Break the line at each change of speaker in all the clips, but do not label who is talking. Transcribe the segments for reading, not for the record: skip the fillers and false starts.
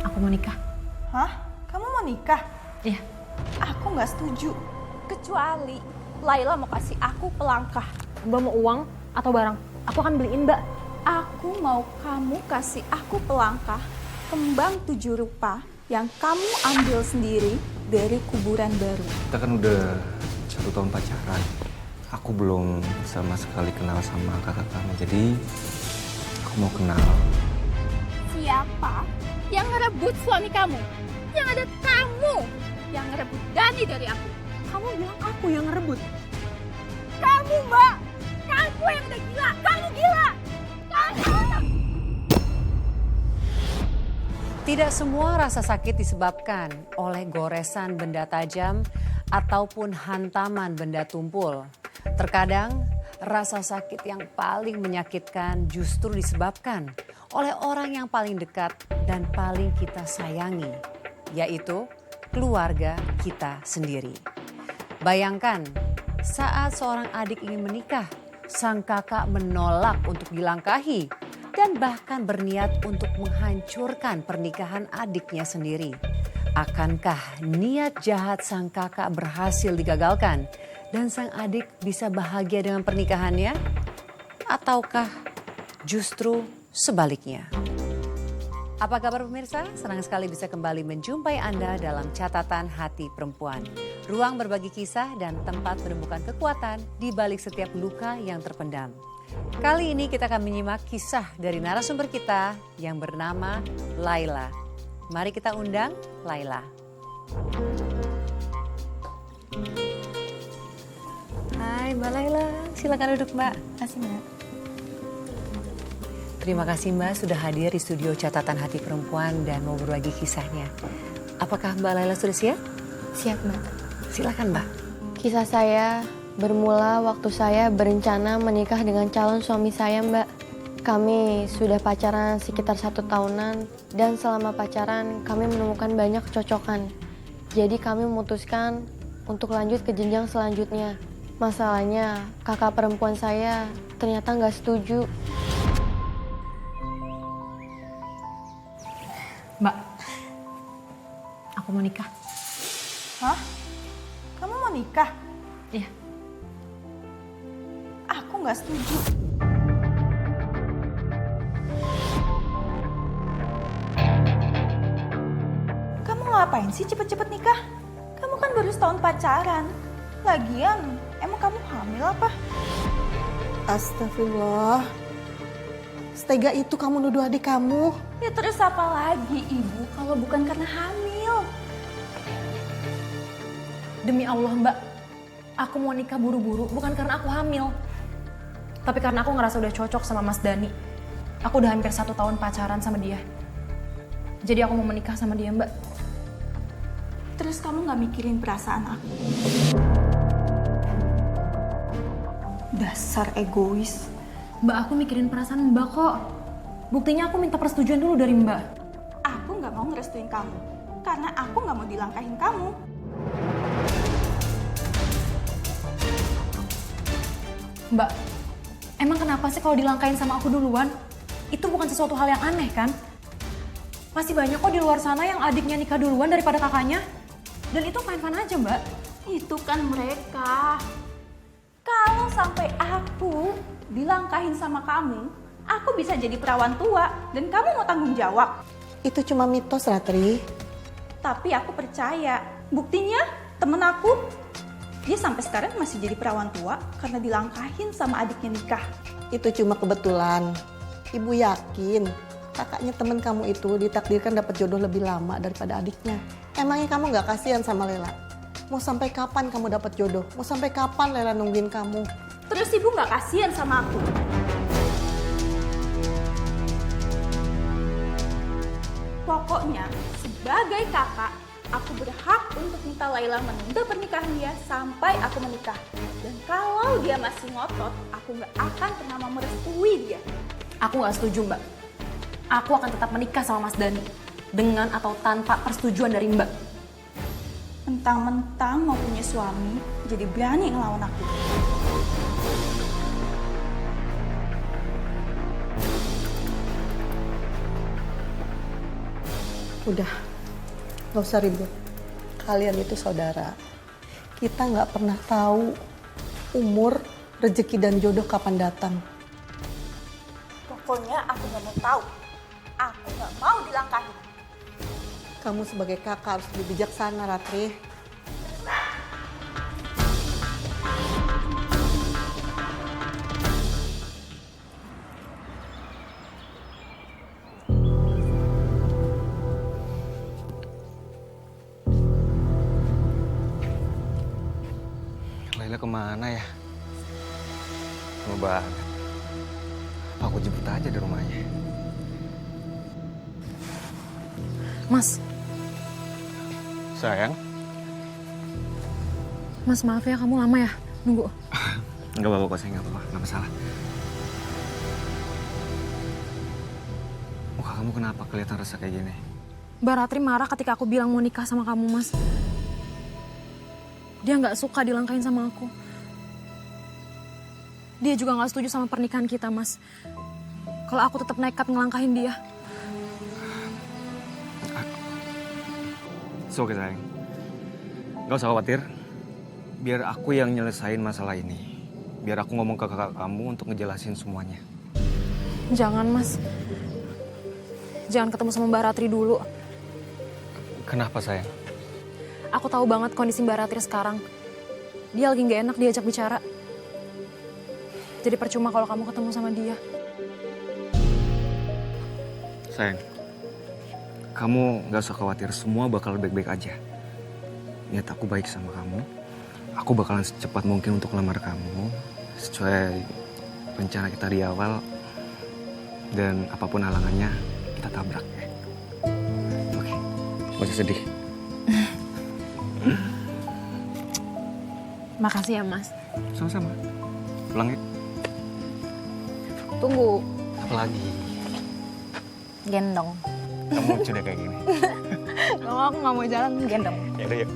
Aku mau nikah.
Hah? Kamu mau nikah?
Iya.
Aku nggak setuju. Kecuali Laila mau kasih aku pelangkah.
Mbak mau uang atau barang? Aku akan beliin, Mbak.
Aku mau kamu kasih aku pelangkah kembang 7 rupa yang kamu ambil sendiri dari kuburan baru.
Kita kan udah 1 tahun pacaran. Aku belum sama sekali kenal sama kakak kamu, jadi aku mau kenal.
Siapa yang ngerebut suami kamu? Yang ada kamu yang ngerebut Dani dari aku.
Kamu bilang aku yang ngerebut.
Kamu, Mbak! Kamu yang udah gila! Kamu gila! Kamu!
Tidak semua rasa sakit disebabkan oleh goresan benda tajam ataupun hantaman benda tumpul. Terkadang rasa sakit yang paling menyakitkan justru disebabkan oleh orang yang paling dekat dan paling kita sayangi, yaitu keluarga kita sendiri. Bayangkan saat seorang adik ingin menikah, sang kakak menolak untuk dilangkahi dan bahkan berniat untuk menghancurkan pernikahan adiknya sendiri. Akankah niat jahat sang kakak berhasil digagalkan dan sang adik bisa bahagia dengan pernikahannya? Ataukah justru sebaliknya? Apa kabar pemirsa? Senang sekali bisa kembali menjumpai Anda dalam Catatan Hati Perempuan. Ruang berbagi kisah dan tempat menemukan kekuatan di balik setiap luka yang terpendam. Kali ini kita akan menyimak kisah dari narasumber kita yang bernama Laila. Mari kita undang Laila. Hai Mbak Laila, silakan duduk Mbak.
Kasih, Mbak.
Terima kasih Mbak sudah hadir di studio Catatan Hati Perempuan dan mau berbagi kisahnya. Apakah Mbak Laila sudah siap?
Siap, Mbak.
Silakan Mbak.
Kisah saya bermula waktu saya berencana menikah dengan calon suami saya, Mbak. Kami sudah pacaran sekitar 1 tahunan dan selama pacaran kami menemukan banyak kecocokan. Jadi kami memutuskan untuk lanjut ke jenjang selanjutnya. Masalahnya kakak perempuan saya ternyata nggak setuju.
Mbak, aku mau nikah.
Hah? Kamu mau nikah?
Iya.
Aku nggak setuju. Kamu ngapain sih cepet-cepet nikah? Kamu kan baru setahun pacaran. Lagian, emang kamu hamil apa?
Astagfirullah. Setega itu kamu nuduh adik kamu.
Ya terus apa lagi ibu kalau bukan karena hamil?
Demi Allah Mbak, aku mau nikah buru-buru bukan karena aku hamil. Tapi karena aku ngerasa udah cocok sama Mas Dani. Aku udah hampir 1 tahun pacaran sama dia. Jadi aku mau menikah sama dia Mbak.
Terus kamu nggak mikirin perasaan aku? Dasar egois.
Mbak, aku mikirin perasaan Mbak kok. Buktinya aku minta persetujuan dulu dari Mbak.
Aku nggak mau ngerestuin kamu. Karena aku nggak mau dilangkahin kamu.
Mbak, emang kenapa sih kalau dilangkahin sama aku duluan? Itu bukan sesuatu hal yang aneh kan? Masih banyak kok di luar sana yang adiknya nikah duluan daripada kakaknya. Dan itu fine-fine aja Mbak.
Itu kan mereka. Kalau sampai aku dilangkahin sama kamu, aku bisa jadi perawan tua dan kamu mau tanggung jawab.
Itu cuma mitos, Ratri.
Tapi aku percaya. Buktinya temen aku, dia sampai sekarang masih jadi perawan tua karena dilangkahin sama adiknya nikah.
Itu cuma kebetulan. Ibu yakin kakaknya temen kamu itu ditakdirkan dapat jodoh lebih lama daripada adiknya. Emangnya kamu gak kasihan sama Lela? Mau sampai kapan kamu dapat jodoh? Mau sampai kapan Lela nungguin kamu?
Terus ibu gak kasihan sama aku? Pokoknya sebagai kakak, aku berhak untuk minta Laila menunda pernikahan dia sampai aku menikah. Dan kalau dia masih ngotot, aku gak akan pernah mau merestui dia.
Aku gak setuju Mbak. Aku akan tetap menikah sama Mas Dani. Dengan atau tanpa persetujuan dari Mbak.
Mentang-mentang mau punya suami, jadi berani ngelawan aku.
Udah, gak usah ribut. Kalian itu saudara. Kita nggak pernah tahu umur, rezeki dan jodoh kapan datang.
Pokoknya aku nggak mau tahu. Aku nggak mau dilangkahi.
Kamu sebagai kakak harus lebih bijaksana, Ratri.
Laila kemana ya? Lama banget. Aku jemput aja di rumahnya.
Mas,
Sayang,
Mas maaf ya kamu lama ya nunggu.
nggak apa-apa kok, saya nggak apa-apa, nggak masalah. Muka kamu kenapa kelihatan resah kayak gini?
Mbak Ratri marah ketika aku bilang mau nikah sama kamu, Mas. Dia nggak suka dilangkahin sama aku. Dia juga nggak setuju sama pernikahan kita, Mas. Kalau aku tetap nekat ngelangkahin dia.
Oke sayang, nggak usah khawatir. Biar aku yang nyelesain masalah ini. Biar aku ngomong ke kakak kamu untuk ngejelasin semuanya.
Jangan, Mas. Jangan ketemu sama Mbak Ratri dulu.
Kenapa sayang?
Aku tahu banget kondisi Mbak Ratri sekarang. Dia lagi nggak enak diajak bicara. Jadi percuma kalau kamu ketemu sama dia.
Sayang, kamu nggak usah khawatir, semua bakal baik-baik aja. Niat aku baik sama kamu. Aku bakalan secepat mungkin untuk lamar kamu. Sesuai rencana kita di awal. Dan apapun halangannya, kita tabrak ya. Oke, gak usah sedih.
Makasih ya, Mas.
Sama-sama. Pulang ya.
Tunggu.
Apa lagi?
Gendong.
Kamu sudah kayak gini.
Kalau aku nggak mau jalan, gendong.
Ya udah yuk.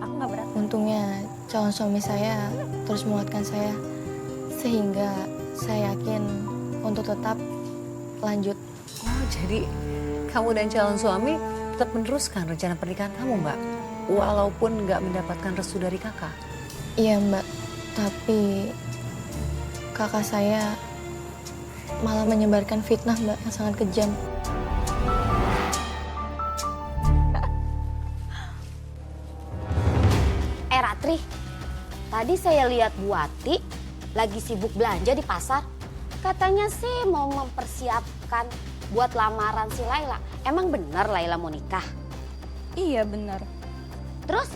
Aku nggak berat.
Untungnya calon suami saya terus menguatkan saya. Sehingga saya yakin untuk tetap lanjut.
Oh, jadi kamu dan calon suami tetap meneruskan rencana pernikahan kamu, Mbak? Walaupun nggak mendapatkan restu dari kakak.
Iya Mbak, tapi kakak saya malah menyebarkan fitnah Mbak yang sangat kejam.
Ratri, tadi saya lihat Bu Ati lagi sibuk belanja di pasar. Katanya sih mau mempersiapkan buat lamaran si Laila. Emang benar Laila mau nikah?
Iya benar.
Terus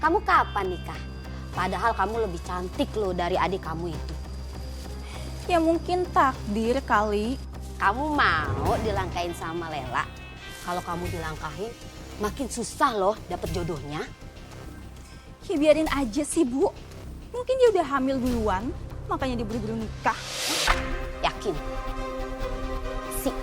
kamu kapan nikah? Padahal kamu lebih cantik loh dari adik kamu itu.
Ya mungkin takdir kali.
Kamu mau dilangkahin sama Lela? Kalau kamu dilangkahin, makin susah loh dapet jodohnya.
Ya biarin aja sih Bu. Mungkin dia udah hamil duluan, makanya dia buru-buru nikah.
Yakin? Si.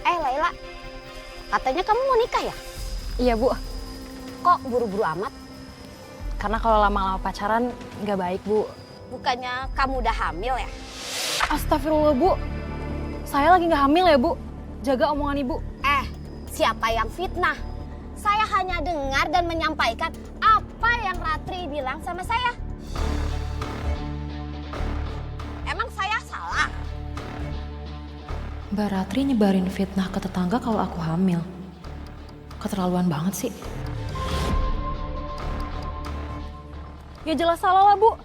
Laila, katanya kamu mau nikah ya?
Iya, Bu.
Kok buru-buru amat?
Karena kalau lama-lama pacaran nggak baik, Bu.
Bukannya kamu udah hamil ya?
Astagfirullah, Bu. Saya lagi nggak hamil ya, Bu. Jaga omongan Ibu.
Siapa yang fitnah? Saya hanya dengar dan menyampaikan apa yang Ratri bilang sama saya. Emang saya salah?
Mbak Ratri nyebarin fitnah ke tetangga kalau aku hamil. Keterlaluan banget sih. Ya jelas salah lah, Bu.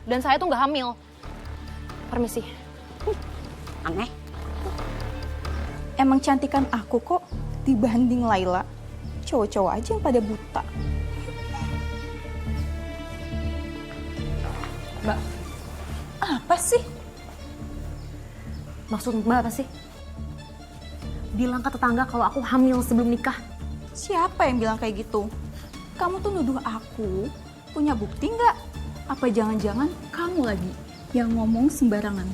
Dan saya tuh nggak hamil. Permisi.
Aneh.
Emang cantikan aku kok dibanding Laila. Cowok-cowok aja yang pada buta.
Mbak,
Apa sih?
maksud Mbak apa sih? Bilang ke tetangga kalau aku hamil sebelum nikah.
Siapa yang bilang kayak gitu? Kamu tuh nuduh aku punya bukti nggak? Apa jangan-jangan kamu lagi yang ngomong sembarangan?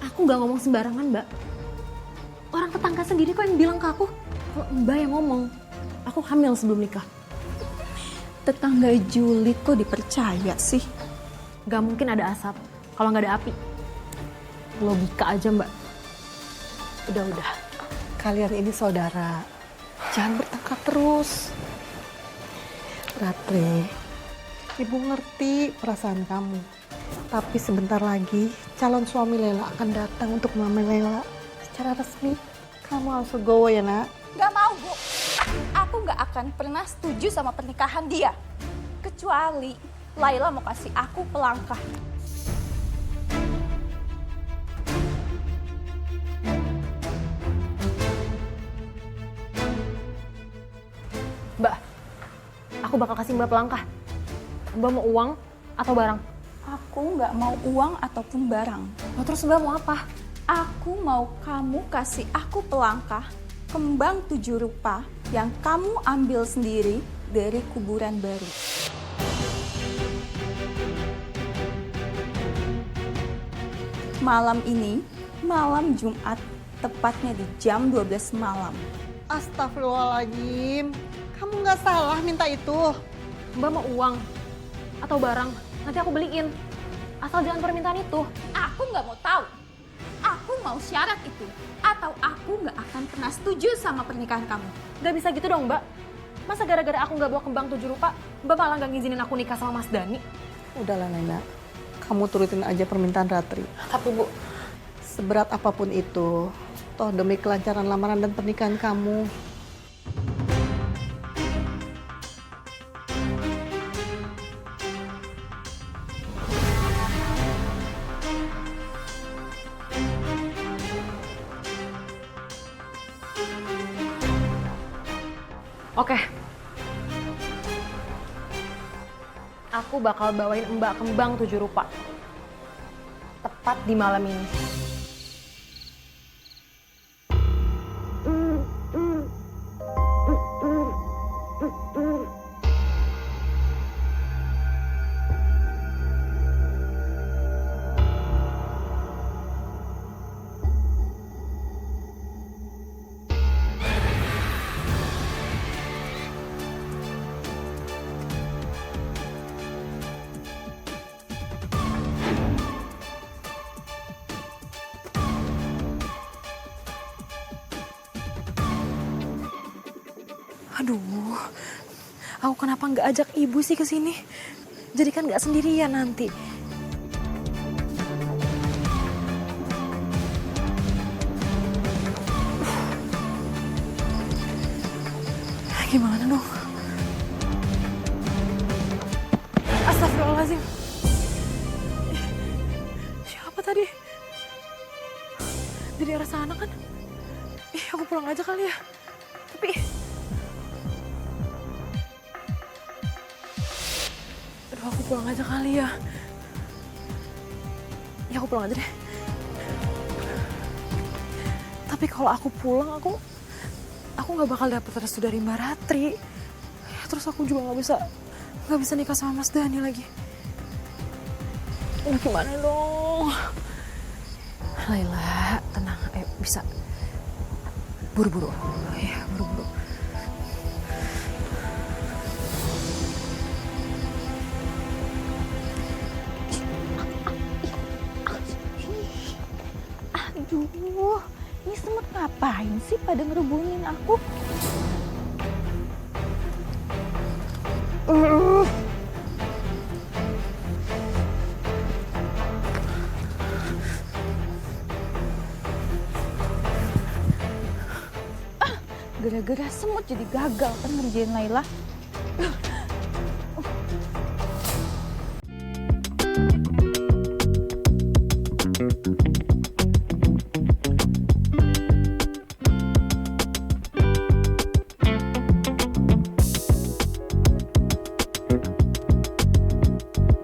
Aku nggak ngomong sembarangan, Mbak. Orang tetangga sendiri kok yang bilang ke aku kalau Mbak yang ngomong aku hamil sebelum nikah.
Tetangga julid kok dipercaya sih?
Gak mungkin ada asap kalau nggak ada api. Logika aja mbak.
Udah. Kalian ini saudara. Jangan bertengkar terus. Ratri, ibu ngerti perasaan kamu. Tapi sebentar lagi calon suami Lela akan datang untuk melamar Lela secara resmi. Kamu harus legowo ya nak.
Gak mau, Bu. Aku gak akan pernah setuju sama pernikahan dia. Kecuali Laila mau kasih aku pelangkah.
Mbak, aku bakal kasih mbak pelangkah. Mbak mau uang atau barang?
Aku gak mau uang ataupun barang.
Oh, terus mbak mau apa?
Aku mau kamu kasih aku pelangkah kembang 7 rupa yang kamu ambil sendiri dari kuburan baru. Malam ini, malam Jumat, tepatnya di jam 12 malam.
Astagfirullahaladzim. Kamu nggak salah minta itu.
Mbak mau uang atau barang? Nanti aku beliin. Asal jangan permintaan itu.
Aku nggak mau tahu. Aku mau syarat itu. Atau aku nggak akan pernah setuju sama pernikahan kamu.
Gak bisa gitu dong mbak. Masa gara-gara aku nggak bawa kembang 7 rupa, mbak malah gak ngizinin aku nikah sama Mas Dani?
Udahlah Nena, kamu turutin aja permintaan Ratri.
Tapi bu,
Seberat apapun itu, toh demi kelancaran lamaran dan pernikahan kamu.
oke. Aku bakal bawain mbak kembang 7 rupa. Tepat di malam ini. Aduh, aku kenapa nggak ajak ibu sih ke sini? Jadi kan nggak sendirian nanti. Gimana dong? Astagfirullahaladzim. Siapa tadi? Dari arah sana kan? Aku pulang aja kali ya. Tapi aku pulang aja kali ya. Ya aku pulang aja deh. Tapi kalau aku pulang, aku nggak bakal dapet restu dari Mbak Ratri. Ya, terus aku juga nggak bisa nikah sama Mas Dani lagi. Ini gimana dong? Laila, tenang. Ayo bisa. Buru-buru. Ya, buru-buru.
Aduh, ini semut ngapain sih pada ngerubungin aku? Gara-gara semut jadi gagal kan ngerjain Laila.